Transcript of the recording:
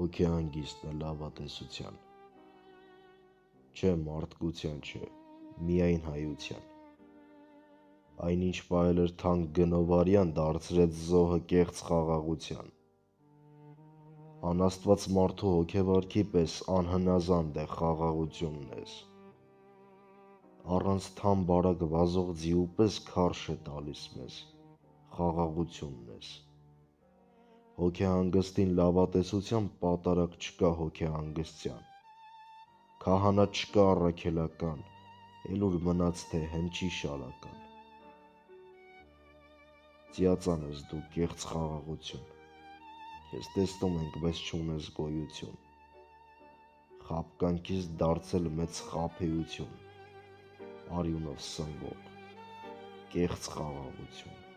հոգեհանգիստն է լավատեսության, չէ մարդկության չէ, միայն հայության, այնինչ պահել էր թանկ գնովարյան, դարձրեց զոհը կեղծ խաղաղության, անաստված մարդու հոգեվարքի պես անհնազանդ է խաղաղությունն ես, առանց թամ բարակ վազող ձիու պես քարշ է տալիս մեզ, խաղաղությունն ես, հոգեհանգստին լավատեսության պատարագ չկա հոգեհանգստյան, քահանա չկա առաքելական, էլ ուր մնաց թե հնչի շալական, ծիածան ես դու կեղծ խաղաղություն, քեզ տեսնում ենք, բայց չունես գոյություն, խաբկանքից դարձել մեծ խաբեություն, արյունով սնվող, կեղծ խաղաղություն։